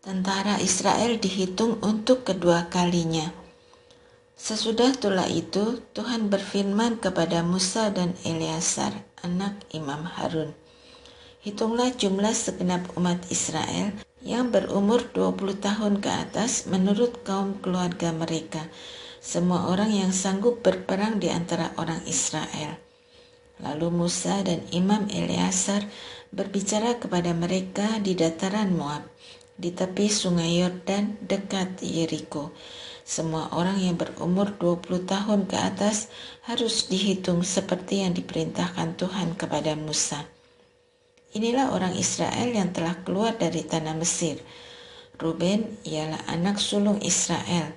Tentara Israel dihitung untuk kedua kalinya. Sesudah itulah itu, Tuhan berfirman kepada Musa dan Eleazar, anak Imam Harun. Hitunglah jumlah segenap umat Israel yang berumur 20 tahun ke atas menurut kaum keluarga mereka, semua orang yang sanggup berperang di antara orang Israel. Lalu Musa dan Imam Eleazar berbicara kepada mereka di dataran Moab, di tepi sungai Yordan dekat Yeriko. Semua orang yang berumur 20 tahun ke atas harus dihitung seperti yang diperintahkan Tuhan kepada Musa. Inilah orang Israel yang telah keluar dari tanah Mesir. Ruben ialah anak sulung Israel.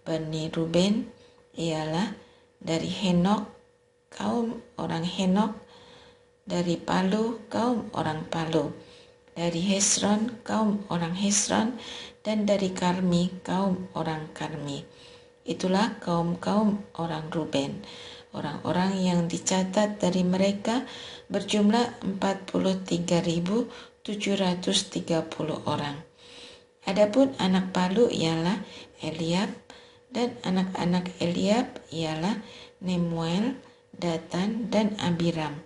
Bani Ruben ialah dari Henok, kaum orang Henok, dari Palu, kaum orang Palu, dari Hesron, kaum orang Hesron, dan dari Karmi, kaum orang Karmi. Itulah kaum-kaum orang Ruben. Orang-orang yang dicatat dari mereka berjumlah 43.730 orang. Adapun anak Palu ialah Eliab, dan anak-anak Eliab ialah Nemuel, Datan, dan Abiram.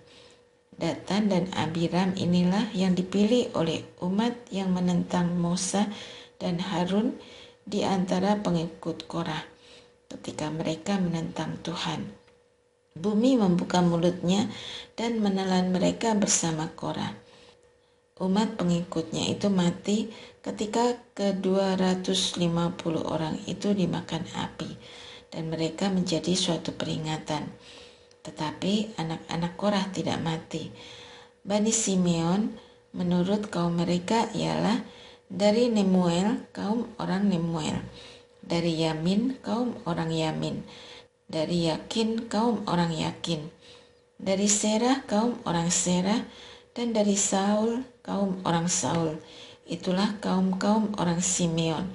Datan dan Abiram inilah yang dipilih oleh umat yang menentang Musa dan Harun di antara pengikut Korah ketika mereka menentang Tuhan. Bumi membuka mulutnya dan menelan mereka bersama Korah. Umat pengikutnya itu mati ketika ke-250 orang itu dimakan api, dan mereka menjadi suatu peringatan. Tetapi anak-anak Korah tidak mati. Bani Simeon menurut kaum mereka ialah dari Nemuel, kaum orang Nemuel, dari Yamin, kaum orang Yamin, dari Yakin, kaum orang Yakin, dari Serah, kaum orang Serah, dan dari Saul, kaum orang Saul. Itulah kaum-kaum orang Simeon,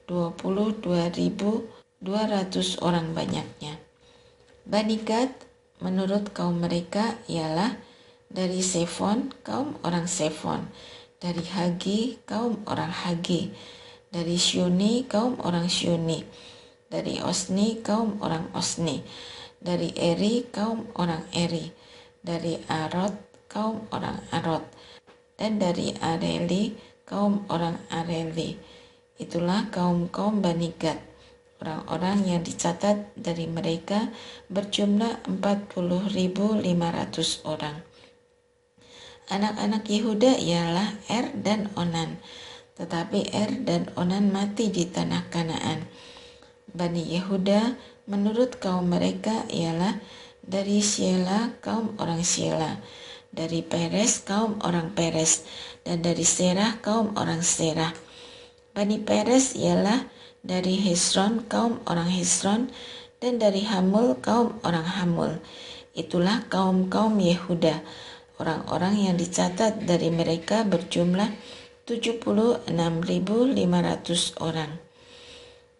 22.200 orang banyaknya. Bani Gad menurut kaum mereka ialah dari Sefon, kaum orang Sefon, dari Hagi, kaum orang Hagi, dari Syuni, kaum orang Syuni, dari Osni, kaum orang Osni, dari Eri, kaum orang Eri, dari Arod, kaum orang Arod, dan dari Areli, kaum orang Areli. Itulah kaum-kaum Bani Gad. Orang-orang yang dicatat dari mereka berjumlah 40.500 orang. Anak-anak Yehuda ialah Er dan Onan, tetapi Er dan Onan mati di tanah Kanaan. Bani Yehuda menurut kaum mereka ialah dari Syela, kaum orang Syela, dari Peres, kaum orang Peres, dan dari Serah, kaum orang Serah. Bani Peres ialah dari Hesron, kaum orang Hesron, dan dari Hamul, kaum orang Hamul. Itulah kaum-kaum Yehuda. Orang-orang yang dicatat dari mereka berjumlah 76.500 orang.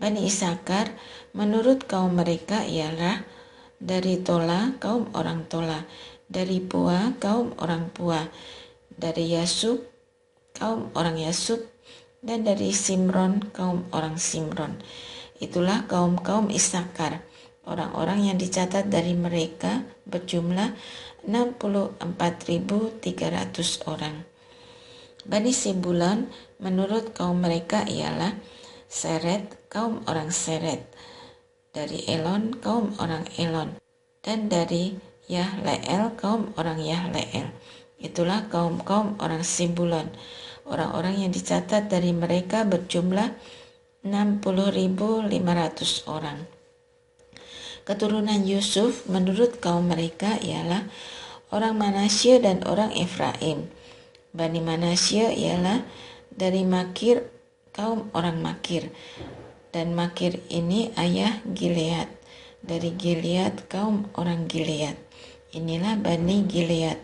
Bani Isakar menurut kaum mereka ialah dari Tola, kaum orang Tola, dari Pua, kaum orang Pua, dari Yasub, kaum orang Yasub, dan dari Simron, kaum orang Simron. Itulah kaum-kaum Isakar. Orang-orang yang dicatat dari mereka berjumlah 64.300 orang. Bani Sebulon menurut kaum mereka ialah Seret, kaum orang Seret, dari Elon, kaum orang Elon, dan dari Yahleel, kaum orang Yahleel. Itulah kaum-kaum orang Sebulon. Orang-orang yang dicatat dari mereka berjumlah 60.500 orang. Keturunan Yusuf menurut kaum mereka ialah orang Manasye dan orang Efraim. Bani Manasye ialah dari Makir, kaum orang Makir, dan Makir ini ayah Gilead. Dari Gilead, kaum orang Gilead. Inilah Bani Gilead.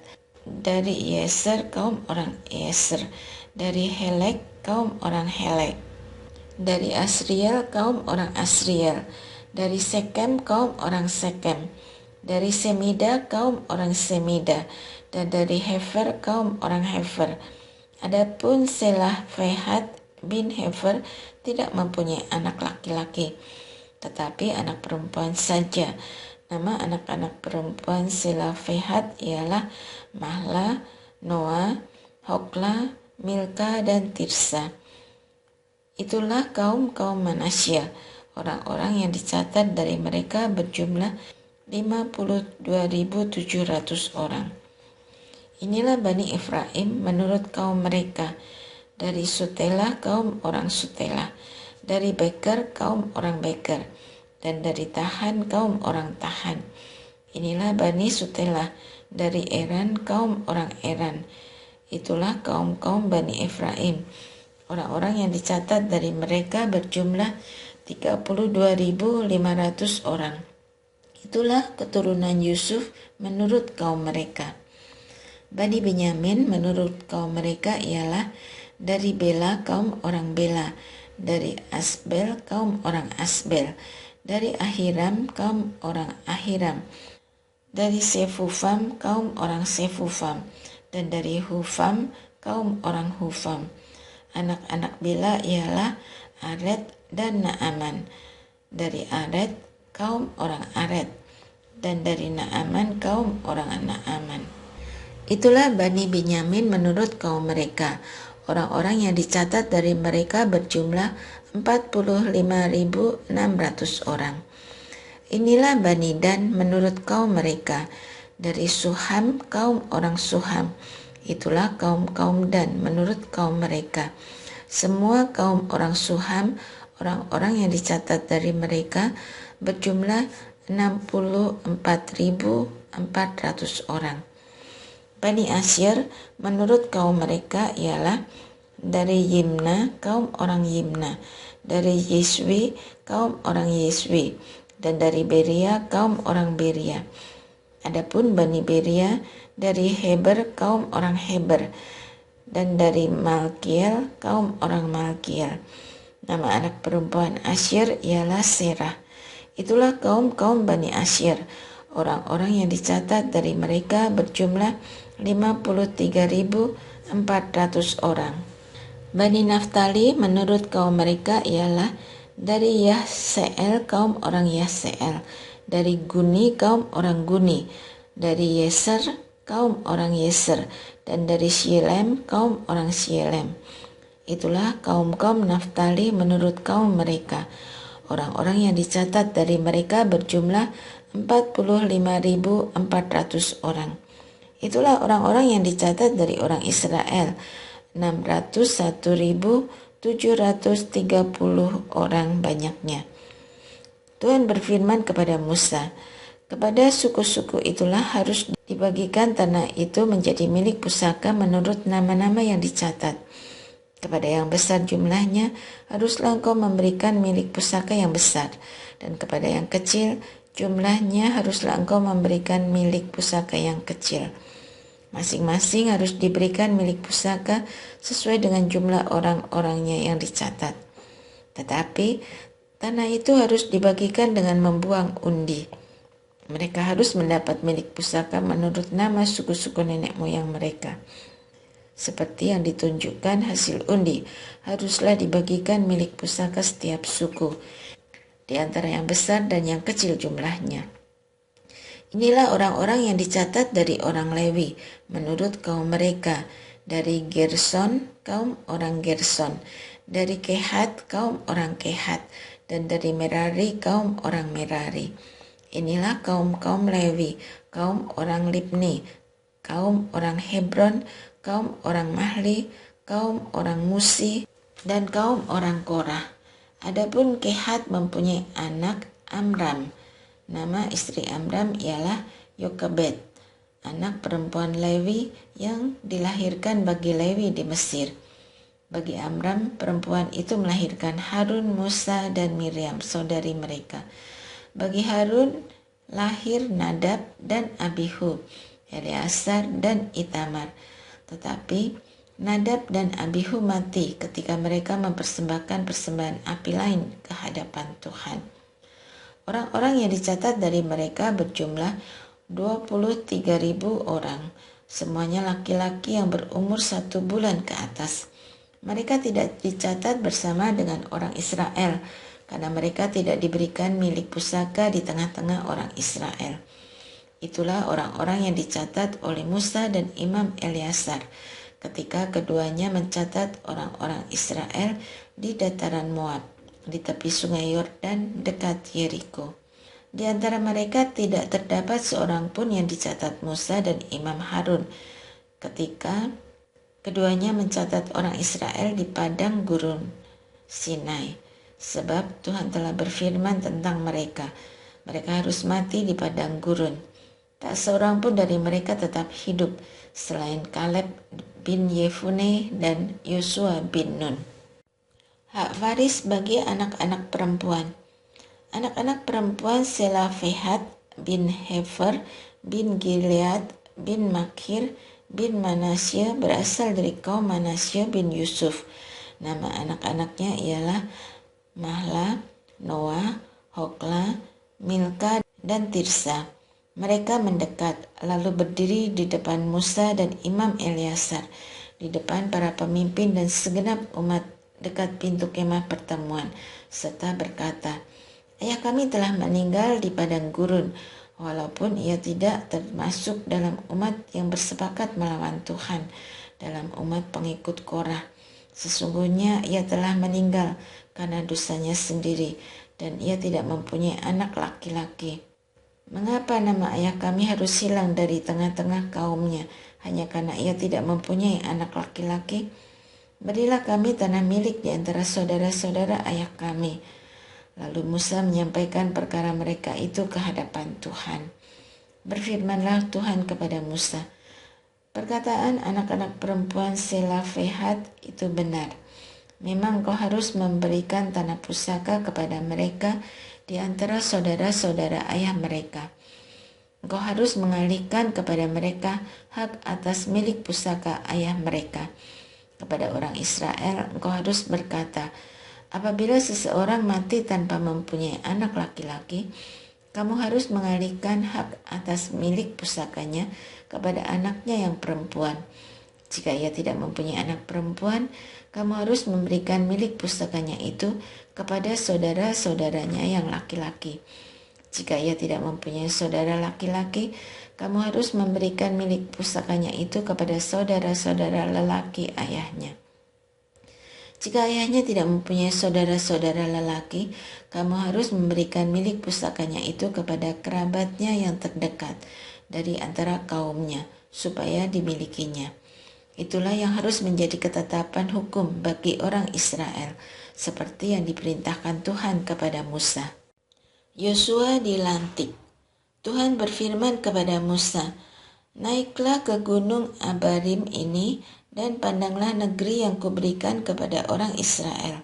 Dari Yeser, kaum orang Yeser. Dari Helek, kaum orang Helek. Dari Asriel, kaum orang Asriel. Dari Sekem, kaum orang Sekem. Dari Semida, kaum orang Semida. Dan dari Hefer, kaum orang Hefer. Adapun Selah Fehat bin Hefer tidak mempunyai anak laki-laki, tetapi anak perempuan saja. Nama anak-anak perempuan Selofehad ialah Mahla, Noah, Hogla, Milka, dan Tirsa. Itulah kaum-kaum Manasya. Orang-orang yang dicatat dari mereka berjumlah 52.700 orang. Inilah Bani Efraim menurut kaum mereka. Dari Sutela kaum orang Sutela, dari Beker kaum orang Beker, dan dari Tahan kaum orang Tahan. Inilah Bani Sutela, dari Eran kaum orang Eran. Itulah kaum-kaum Bani Efraim. Orang-orang yang dicatat dari mereka berjumlah 32.500 orang. Itulah keturunan Yusuf menurut kaum mereka. Bani Benyamin menurut kaum mereka ialah dari Bela kaum orang Bela, dari Asbel kaum orang Asbel, dari Ahiram kaum orang Ahiram, dari Sefufam kaum orang Sefufam, dan dari Hufam kaum orang Hufam. Anak-anak Bela ialah Ared dan Naaman, dari Ared kaum orang Ared, dan dari Naaman kaum orang Naaman. Itulah Bani Benyamin menurut kaum mereka. Orang-orang yang dicatat dari mereka berjumlah 45.600 orang. Inilah Bani Dan menurut kaum mereka. Dari Suham kaum orang Suham. Itulah kaum-kaum Dan menurut kaum mereka. Semua kaum orang Suham, orang-orang yang dicatat dari mereka berjumlah 64.400 orang. Bani Asyir menurut kaum mereka ialah dari Yimna kaum orang Yimna, dari Yeswi kaum orang Yeswi, dan dari Beria kaum orang Beria. Adapun Bani Beria dari Heber kaum orang Heber, dan dari Malkiel kaum orang Malkiel. Nama anak perempuan Asyir ialah Serah. Itulah kaum-kaum Bani Asyir. Orang-orang yang dicatat dari mereka berjumlah 53.400 orang. Bani Naftali menurut kaum mereka ialah dari Yahseel kaum orang Yahseel, dari Guni kaum orang Guni, dari Yeser kaum orang Yeser, dan dari Shilem kaum orang Shilem. Itulah kaum-kaum Naftali menurut kaum mereka. Orang-orang yang dicatat dari mereka berjumlah 45.400 orang. Itulah orang-orang yang dicatat dari orang Israel, 601.730 orang banyaknya. Tuhan berfirman kepada Musa, kepada suku-suku itulah harus dibagikan tanah itu menjadi milik pusaka menurut nama-nama yang dicatat. Kepada yang besar jumlahnya, haruslah engkau memberikan milik pusaka yang besar, dan kepada yang kecil jumlahnya haruslah engkau memberikan milik pusaka yang kecil. Masing-masing harus diberikan milik pusaka sesuai dengan jumlah orang-orangnya yang dicatat. Tetapi tanah itu harus dibagikan dengan membuang undi. Mereka harus mendapat milik pusaka menurut nama suku-suku nenek moyang mereka. Seperti yang ditunjukkan hasil undi, haruslah dibagikan milik pusaka setiap suku, di antara yang besar dan yang kecil jumlahnya. Inilah orang-orang yang dicatat dari orang Lewi, menurut kaum mereka, dari Gerson, kaum orang Gerson, dari Kehat, kaum orang Kehat, dan dari Merari, kaum orang Merari. Inilah kaum-kaum Lewi, kaum orang Libni, kaum orang Hebron, kaum orang Mahli, kaum orang Musi, dan kaum orang Korah. Adapun Kehat mempunyai anak Amram. Nama istri Amram ialah Yokebed, anak perempuan Lewi yang dilahirkan bagi Lewi di Mesir. Bagi Amram, perempuan itu melahirkan Harun, Musa, dan Miriam, saudari mereka. Bagi Harun lahir Nadab dan Abihu, Eleazar dan Itamar. Tetapi Nadab dan Abihu mati ketika mereka mempersembahkan persembahan api lain ke hadapan Tuhan. Orang-orang yang dicatat dari mereka berjumlah 23.000 orang, semuanya laki-laki yang berumur 1 bulan ke atas. Mereka tidak dicatat bersama dengan orang Israel, karena mereka tidak diberikan milik pusaka di tengah-tengah orang Israel. Itulah orang-orang yang dicatat oleh Musa dan Imam Eleazar ketika keduanya mencatat orang-orang Israel di dataran Moab, di tepi sungai Yordan dekat Yeriko. Di antara mereka tidak terdapat seorang pun yang dicatat Musa dan Imam Harun ketika keduanya mencatat orang Israel di padang gurun Sinai, sebab Tuhan telah berfirman tentang mereka. Mereka harus mati di padang gurun. Tak seorang pun dari mereka tetap hidup selain Kaleb bin Yefune dan Yosua bin Nun. Hak waris bagi anak-anak perempuan. Anak-anak perempuan Selafehat bin Hefer bin Gilead bin Makir bin Manasye berasal dari kaum Manasye bin Yusuf. Nama anak-anaknya ialah Mahla, Noah, Hokla, Milka, dan Tirsa. Mereka mendekat, lalu berdiri di depan Musa dan Imam Eleazar, di depan para pemimpin dan segenap umat dekat pintu kemah pertemuan, serta berkata, "Ayah kami telah meninggal di padang gurun, walaupun ia tidak termasuk dalam umat yang bersepakat melawan Tuhan, dalam umat pengikut Korah. Sesungguhnya ia telah meninggal karena dosanya sendiri, dan ia tidak mempunyai anak laki-laki. Mengapa nama ayah kami harus hilang dari tengah-tengah kaumnya, hanya karena ia tidak mempunyai anak laki-laki? Berilah kami tanah milik di antara saudara-saudara ayah kami." Lalu Musa menyampaikan perkara mereka itu ke hadapan Tuhan. Berfirmanlah Tuhan kepada Musa, "Perkataan anak-anak perempuan Selafehat itu benar. Memang kau harus memberikan tanah pusaka kepada mereka di antara saudara-saudara ayah mereka. Engkau harus mengalihkan kepada mereka hak atas milik pusaka ayah mereka. Kepada orang Israel engkau harus berkata, apabila seseorang mati tanpa mempunyai anak laki-laki, kamu harus mengalihkan hak atas milik pusakanya kepada anaknya yang perempuan. Jika ia tidak mempunyai anak perempuan, kamu harus memberikan milik pusakanya itu kepada saudara-saudaranya yang laki-laki. Jika ia tidak mempunyai saudara laki-laki, kamu harus memberikan milik pusakanya itu kepada saudara-saudara lelaki ayahnya. Jika ayahnya tidak mempunyai saudara-saudara lelaki, kamu harus memberikan milik pusakanya itu kepada kerabatnya yang terdekat dari antara kaumnya, supaya dimilikinya. Itulah yang harus menjadi ketetapan hukum bagi orang Israel, seperti yang diperintahkan Tuhan kepada Musa. Yosua dilantik. Tuhan berfirman kepada Musa, "Naiklah ke gunung Abarim ini dan pandanglah negeri yang kuberikan kepada orang Israel.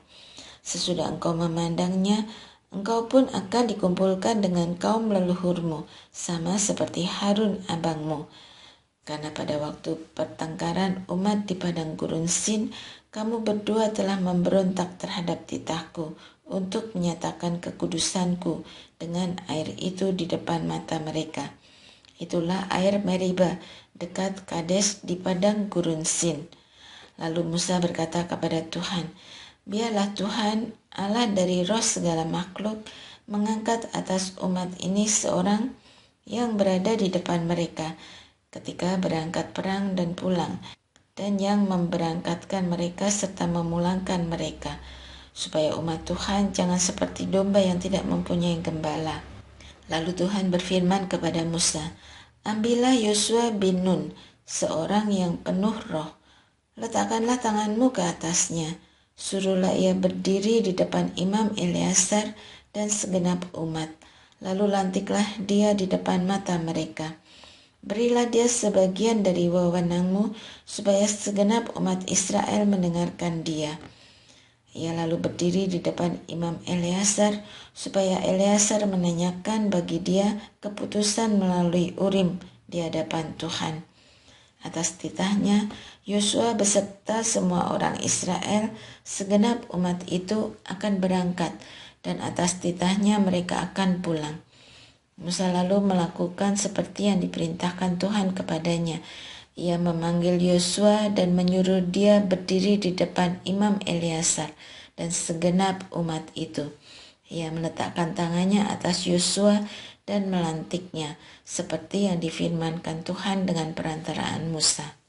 Sesudah engkau memandangnya, engkau pun akan dikumpulkan dengan kaum leluhurmu, sama seperti Harun abangmu. Karena pada waktu pertengkaran umat di padang gurun Sin, kamu berdua telah memberontak terhadap titahku untuk menyatakan kekudusanku dengan air itu di depan mata mereka. Itulah air Meriba dekat Kades di padang gurun Sin." Lalu Musa berkata kepada Tuhan, "Biarlah Tuhan, Allah dari roh segala makhluk, mengangkat atas umat ini seorang yang berada di depan mereka ketika berangkat perang dan pulang, dan yang memberangkatkan mereka serta memulangkan mereka, supaya umat Tuhan jangan seperti domba yang tidak mempunyai gembala." Lalu Tuhan berfirman kepada Musa, "Ambillah Yosua bin Nun, seorang yang penuh roh. Letakkanlah tanganmu ke atasnya. Suruhlah ia berdiri di depan Imam Eleazar dan segenap umat. Lalu lantiklah dia di depan mata mereka. Berilah dia sebagian dari wewenangmu, supaya segenap umat Israel mendengarkan dia." Ia lalu berdiri di depan Imam Eleazar, supaya Eleazar menanyakan bagi dia keputusan melalui Urim di hadapan Tuhan. Atas titahnya, Yosua beserta semua orang Israel, segenap umat itu akan berangkat, dan atas titahnya mereka akan pulang. Musa lalu melakukan seperti yang diperintahkan Tuhan kepadanya. Ia memanggil Yosua dan menyuruh dia berdiri di depan Imam Eleazar dan segenap umat itu. Ia meletakkan tangannya atas Yosua dan melantiknya, seperti yang difirmankan Tuhan dengan perantaraan Musa.